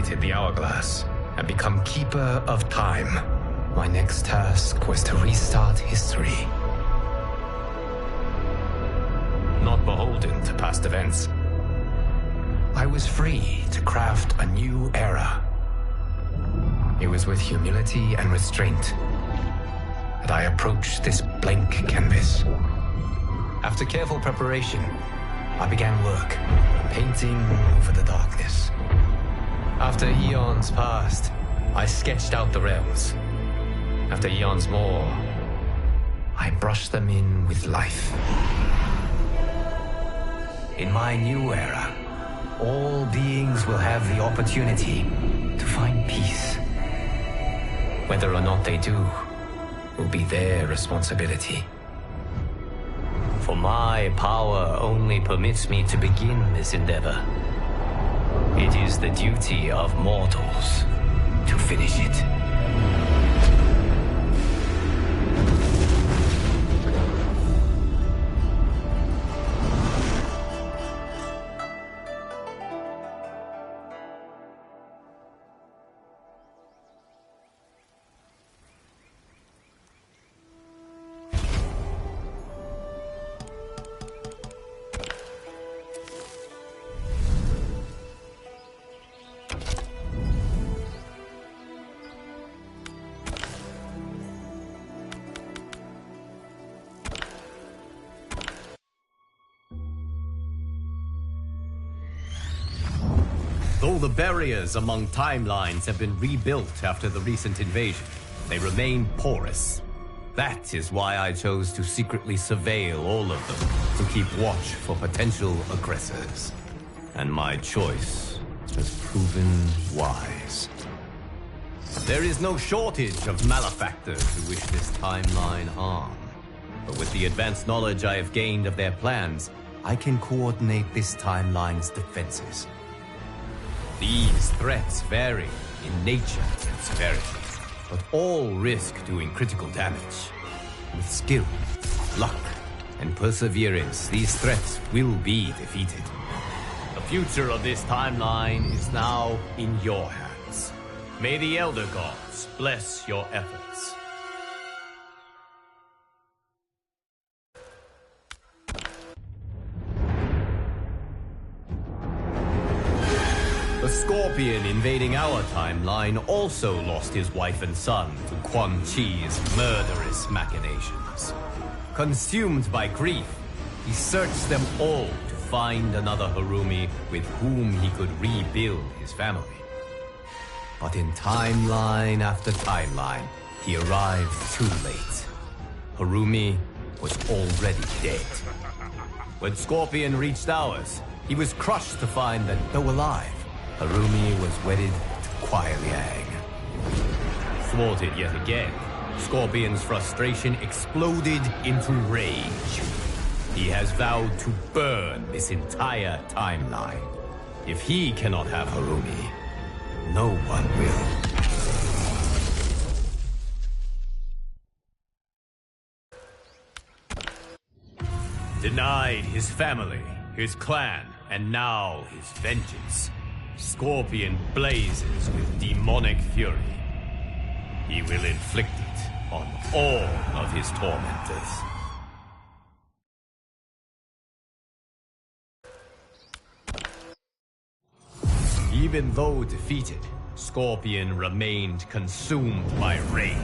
inherited the hourglass and become Keeper of Time. My next task was to restart history. Not beholden to past events. I was free to craft a new era. It was with humility and restraint that I approached this blank canvas. After careful preparation, I began work, painting over the darkness. After eons passed, I sketched out the realms. After eons more, I brushed them in with life. In my new era, all beings will have the opportunity to find peace. Whether or not they do will be their responsibility. For my power only permits me to begin this endeavor. It is the duty of mortals to finish it. Though the barriers among timelines have been rebuilt after the recent invasion, they remain porous. That is why I chose to secretly surveil all of them, to keep watch for potential aggressors. And my choice has proven wise. There is no shortage of malefactors who wish this timeline harm. But with the advanced knowledge I have gained of their plans, I can coordinate this timeline's defenses. These threats vary in nature and severity, but all risk doing critical damage. With skill, luck, and perseverance, these threats will be defeated. The future of this timeline is now in your hands. May the Elder Gods bless your efforts. The Scorpion invading our timeline also lost his wife and son to Quan Chi's murderous machinations. Consumed by grief, he searched them all to find another Harumi with whom he could rebuild his family. But in timeline after timeline, he arrived too late. Harumi was already dead. When Scorpion reached ours, he was crushed to find that, though alive, Harumi was wedded to Kuai Liang. Thwarted yet again, Scorpion's frustration exploded into rage. He has vowed to burn this entire timeline. If he cannot have Harumi, no one will. Denied his family, his clan, and now his vengeance. Scorpion blazes with demonic fury. He will inflict it on all of his tormentors. Even though defeated, Scorpion remained consumed by rage.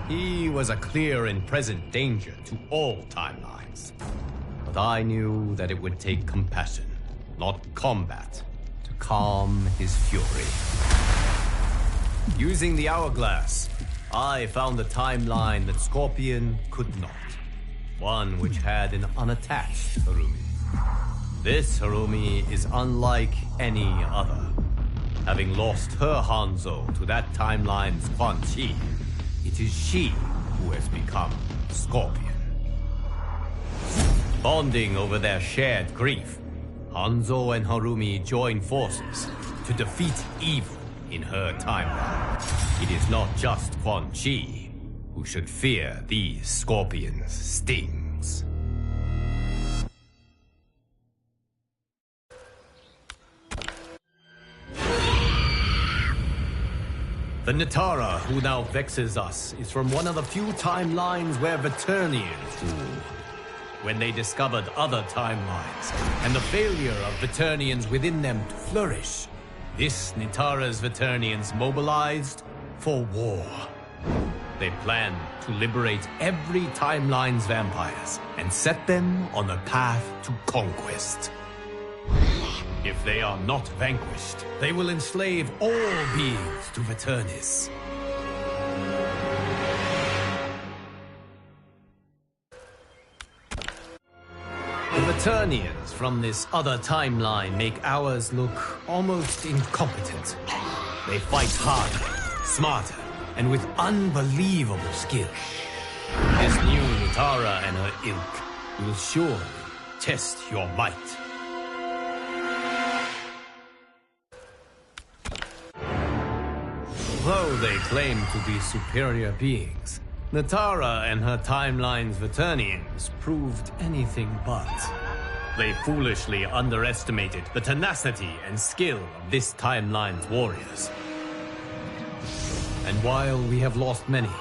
He was a clear and present danger to all timelines. But I knew that it would take compassion, not combat, to calm his fury. Using the hourglass, I found a timeline that Scorpion could not. One which had an unattached Harumi. This Harumi is unlike any other. Having lost her Hanzo to that timeline's Quan Chi, it is she who has become Scorpion. Bonding over their shared grief, Hanzo and Harumi join forces to defeat evil in her timeline. It is not just Quan Chi who should fear these Scorpion's stings. The Natara who now vexes us is from one of the few timelines where Veternians rule. When they discovered other timelines, and the failure of Veternians within them to flourish, this Natara's Veternians mobilized for war. They planned to liberate every timeline's vampires and set them on a path to conquest. If they are not vanquished, they will enslave all beings to Veternis. The Veternians from this other timeline make ours look almost incompetent. They fight harder, smarter, and with unbelievable skill. This new Natara and her ilk will surely test your might. Though they claim to be superior beings, Natara and her timeline's Veternians proved anything but. They foolishly underestimated the tenacity and skill of this timeline's warriors. And while we have lost many,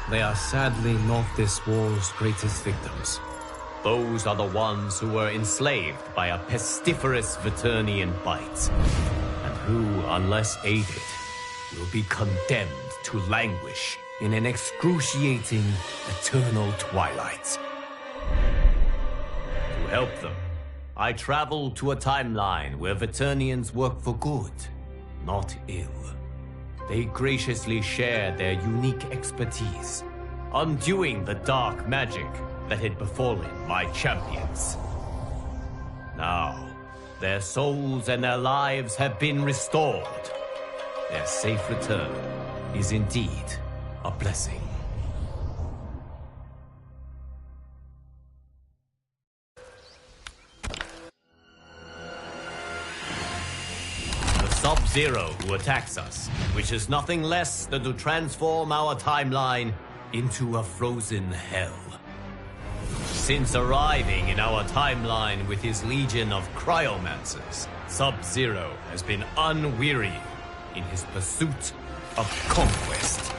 they are sadly not this war's greatest victims. Those are the ones who were enslaved by a pestiferous Veternian bite, and who, unless aided, will be condemned to languish in an excruciating, eternal twilight. To help them, I traveled to a timeline where Veternians work for good, not ill. They graciously share their unique expertise, undoing the dark magic that had befallen my champions. Now, their souls and their lives have been restored. Their safe return is indeed a blessing. The Sub-Zero who attacks us wishes nothing less than to transform our timeline into a frozen hell. Since arriving in our timeline with his legion of cryomancers, Sub-Zero has been unwearying in his pursuit of conquest.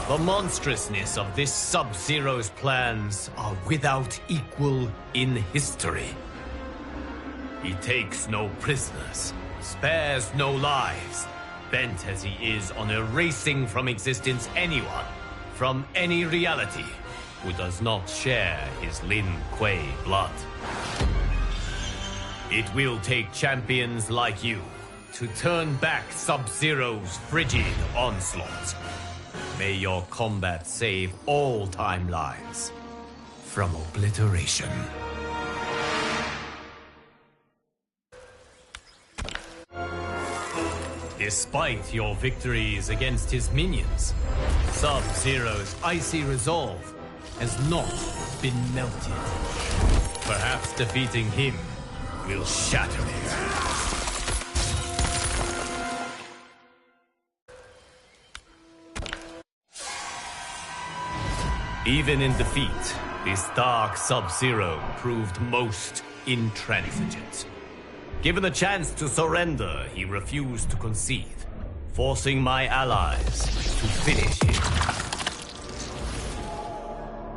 The monstrousness of this Sub-Zero's plans are without equal in history. He takes no prisoners, spares no lives, bent as he is on erasing from existence anyone, from any reality, who does not share his Lin Kuei blood. It will take champions like you to turn back Sub-Zero's frigid onslaught. May your combat save all timelines from obliteration. Despite your victories against his minions, Sub-Zero's icy resolve has not been melted. Perhaps defeating him will shatter it. Even in defeat, this dark Sub-Zero proved most intransigent. Given the chance to surrender, he refused to concede, forcing my allies to finish him.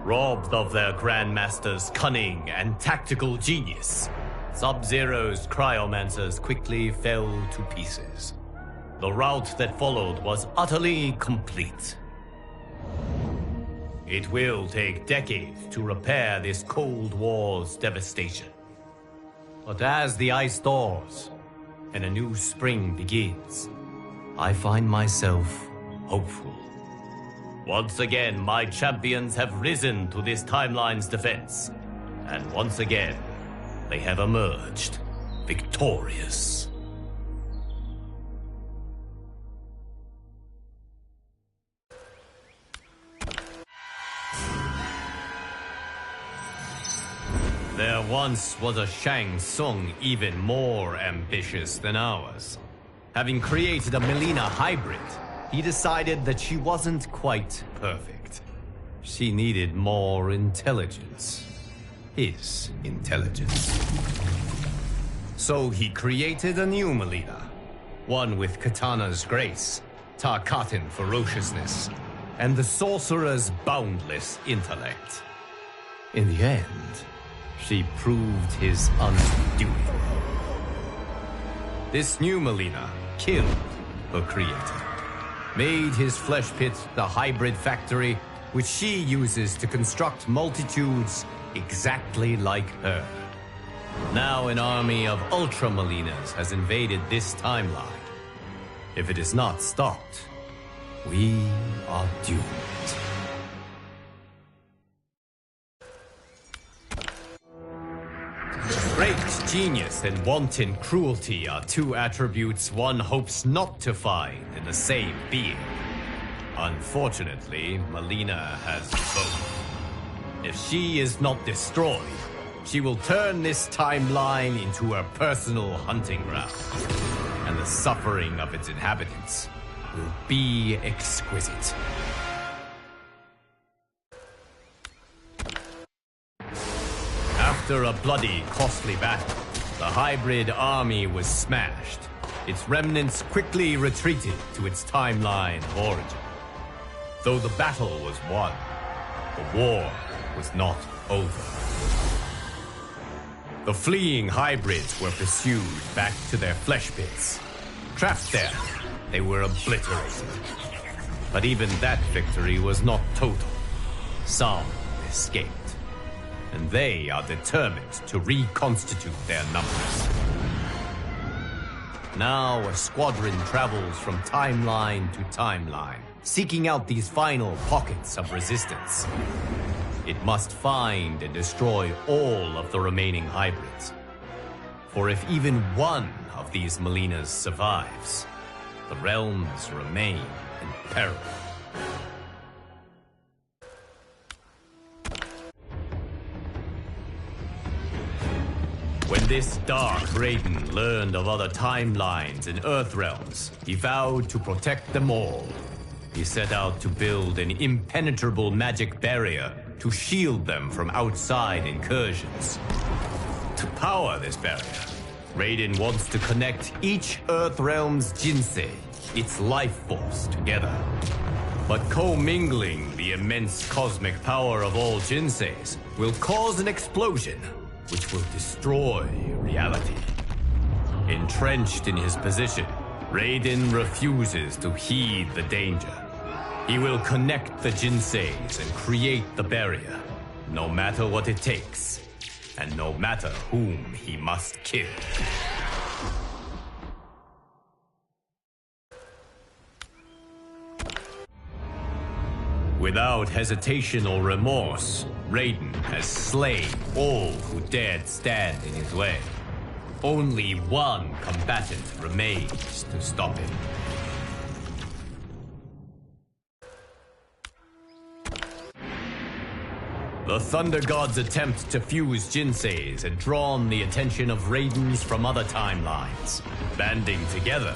Robbed of their Grandmaster's cunning and tactical genius, Sub-Zero's cryomancers quickly fell to pieces. The rout that followed was utterly complete. It will take decades to repair this Cold War's devastation. But as the ice thaws and a new spring begins, I find myself hopeful. Once again, my champions have risen to this timeline's defense. And once again, they have emerged victorious. There once was a Shang Tsung even more ambitious than ours. Having created a Melina hybrid, he decided that she wasn't quite perfect. She needed more intelligence. His intelligence. So he created a new Melina, one with Katana's grace, Tarkatan ferociousness, and the sorcerer's boundless intellect. In the end, she proved his undoing. This new Mileena killed her creator, made his flesh pit the hybrid factory which she uses to construct multitudes exactly like her. Now an army of Ultra Mileenas has invaded this timeline. If it is not stopped, we are doomed. Great genius and wanton cruelty are two attributes one hopes not to find in the same being. Unfortunately, Mileena has both. If she is not destroyed, she will turn this timeline into her personal hunting ground, and the suffering of its inhabitants will be exquisite. After a bloody, costly battle, the hybrid army was smashed. Its remnants quickly retreated to its timeline of origin. Though the battle was won, the war was not over. The fleeing hybrids were pursued back to their flesh pits. Trapped there, they were obliterated. But even that victory was not total. Some escaped, and they are determined to reconstitute their numbers. Now a squadron travels from timeline to timeline, seeking out these final pockets of resistance. It must find and destroy all of the remaining hybrids. For if even one of these Mileenas survives, the realms remain in peril. When this dark Raiden learned of other timelines and Earth realms, he vowed to protect them all. He set out to build an impenetrable magic barrier to shield them from outside incursions. To power this barrier, Raiden wants to connect each Earth realm's Jinsei, its life force, together. But commingling the immense cosmic power of all Jinseis will cause an explosion which will destroy reality. Entrenched in his position, Raiden refuses to heed the danger. He will connect the Jinseis and create the barrier, no matter what it takes, and no matter whom he must kill. Without hesitation or remorse, Raiden has slain all who dared stand in his way. Only one combatant remains to stop him. The Thunder God's attempt to fuse Jinseis had drawn the attention of Raidens from other timelines. Banding together,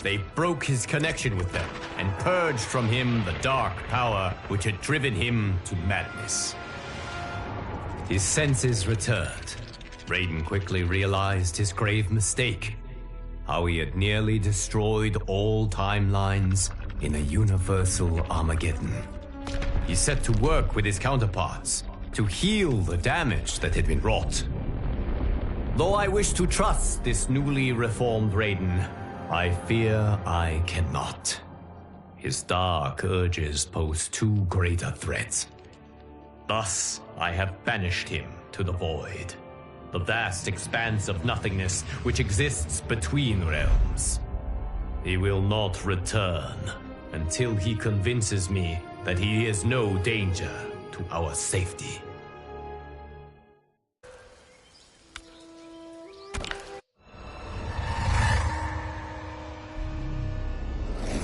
they broke his connection with them and purged from him the dark power which had driven him to madness. His senses returned. Raiden quickly realized his grave mistake, how he had nearly destroyed all timelines in a universal Armageddon. He set to work with his counterparts to heal the damage that had been wrought. Though I wish to trust this newly reformed Raiden, I fear I cannot. His dark urges pose too great a threat. Thus, I have banished him to the void, the vast expanse of nothingness which exists between realms. He will not return until he convinces me that he is no danger to our safety.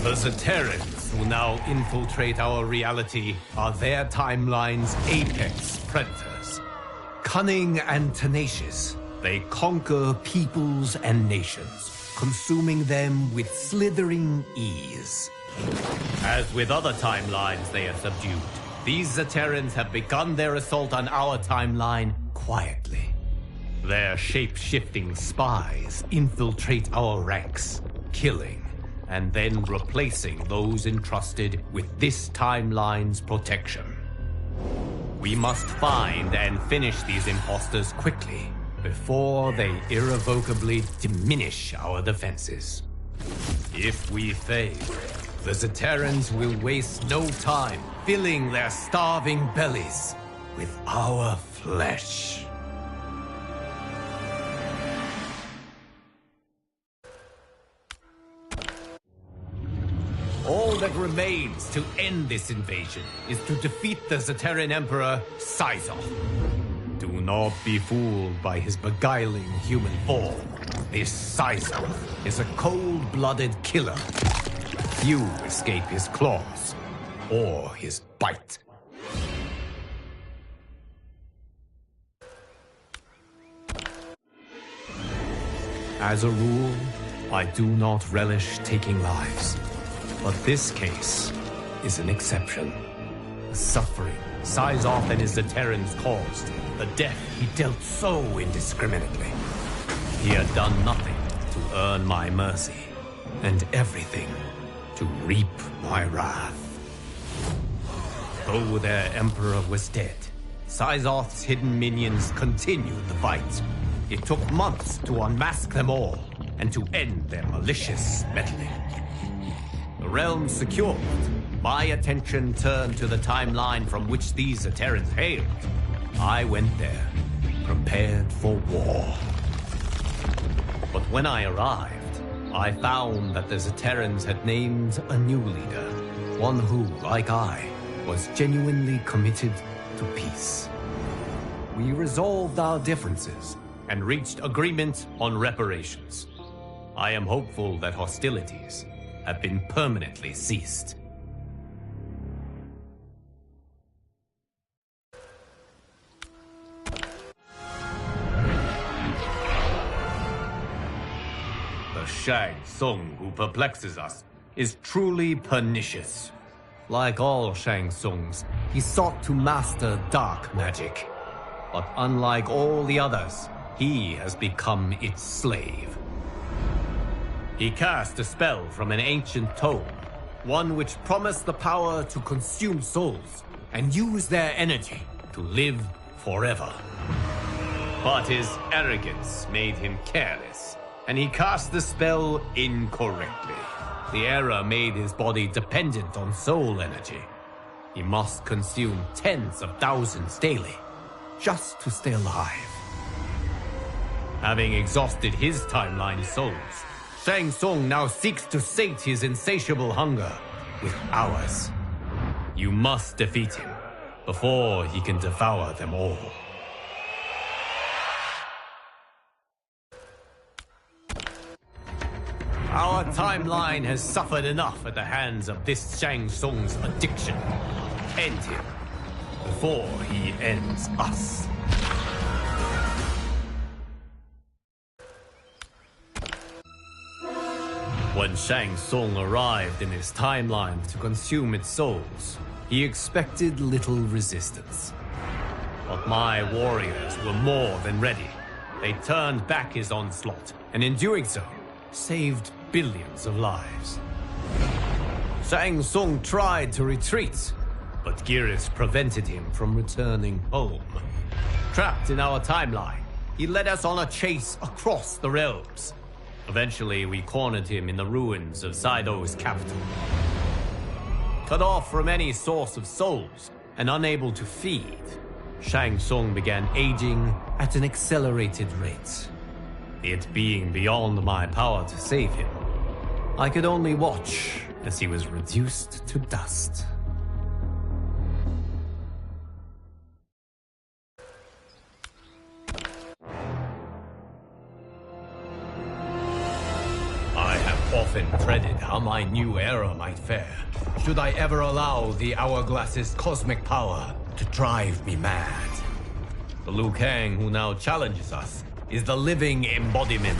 The Zaterrans who now infiltrate our reality are their timeline's apex predators. Cunning and tenacious, they conquer peoples and nations, consuming them with slithering ease. As with other timelines they have subdued, these Zaterrans have begun their assault on our timeline quietly. Their shape-shifting spies infiltrate our ranks, killing, and then replacing those entrusted with this timeline's protection. We must find and finish these imposters quickly, before they irrevocably diminish our defenses. If we fail, the Zaterrans will waste no time filling their starving bellies with our flesh. All that remains to end this invasion is to defeat the Zaterran Emperor, Syzoth. Do not be fooled by his beguiling human form. This Syzoth is a cold-blooded killer. Few escape his claws or his bite. As a rule, I do not relish taking lives. But this case is an exception. The suffering Syzoth and his Zaterrans caused, the death he dealt so indiscriminately. He had done nothing to earn my mercy, and everything to reap my wrath. Though their emperor was dead, Syzoth's hidden minions continued the fight. It took months to unmask them all, and to end their malicious meddling. The realm secured, my attention turned to the timeline from which these Zaterrans hailed. I went there, prepared for war. But when I arrived, I found that the Zaterrans had named a new leader, one who, like I, was genuinely committed to peace. We resolved our differences and reached agreement on reparations. I am hopeful that hostilities have been permanently ceased. The Shang Tsung who perplexes us is truly pernicious. Like all Shang Tsungs, he sought to master dark magic. But unlike all the others, he has become its slave. He cast a spell from an ancient tome, one which promised the power to consume souls and use their energy to live forever. But his arrogance made him careless, and he cast the spell incorrectly. The error made his body dependent on soul energy. He must consume tens of thousands daily, just to stay alive. Having exhausted his timeline souls, Shang Tsung now seeks to sate his insatiable hunger with ours. You must defeat him before he can devour them all. Our timeline has suffered enough at the hands of this Shang Tsung's addiction. End him before he ends us. When Shang Tsung arrived in his timeline to consume its souls, he expected little resistance. But my warriors were more than ready. They turned back his onslaught, and in doing so, saved billions of lives. Shang Tsung tried to retreat, but Geras prevented him from returning home. Trapped in our timeline, he led us on a chase across the realms. Eventually, we cornered him in the ruins of Saido's capital. Cut off from any source of souls and unable to feed, Shang Tsung began aging at an accelerated rate. It being beyond my power to save him, I could only watch as he was reduced to dust. I have often dreaded how my new era might fare, should I ever allow the Hourglass's cosmic power to drive me mad. The Liu Kang who now challenges us is the living embodiment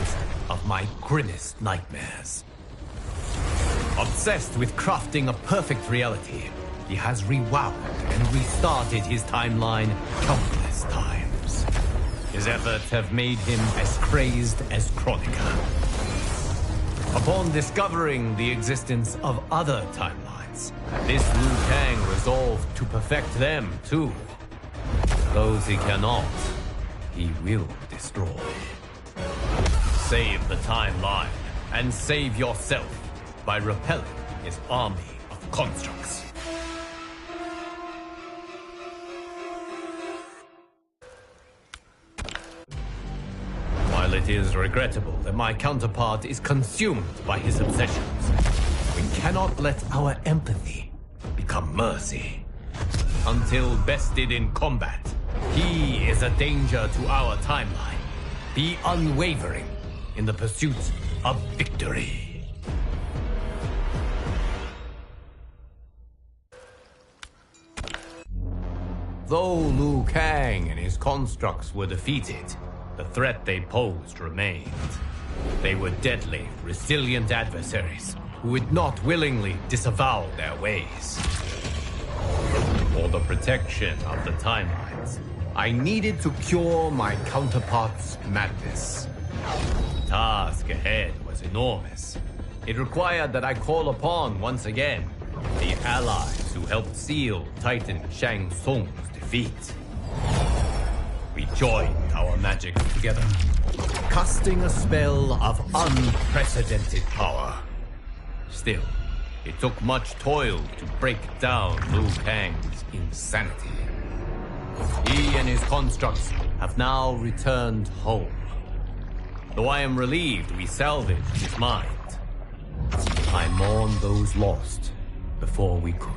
of my grimmest nightmares. Obsessed with crafting a perfect reality, he has rewound and restarted his timeline countless times. His efforts have made him as crazed as Kronika. Upon discovering the existence of other timelines, this Liu Kang resolved to perfect them too. Those he cannot, he will destroy. Save the timeline and save yourself by repelling his army of constructs. While it is regrettable that my counterpart is consumed by his obsessions, we cannot let our empathy become mercy. Until bested in combat, he is a danger to our timeline. Be unwavering in the pursuit of victory. Though Liu Kang and his constructs were defeated, the threat they posed remained. They were deadly, resilient adversaries who would not willingly disavow their ways. For the protection of the timelines, I needed to cure my counterpart's madness. The task ahead was enormous. It required that I call upon, once again, the allies who helped seal Titan Shang Tsung's defeat. We joined our magic together, casting a spell of unprecedented power. Still, it took much toil to break down Liu Kang's insanity. He and his constructs have now returned home. Though I am relieved we salvaged his mind, I mourn those lost before we could.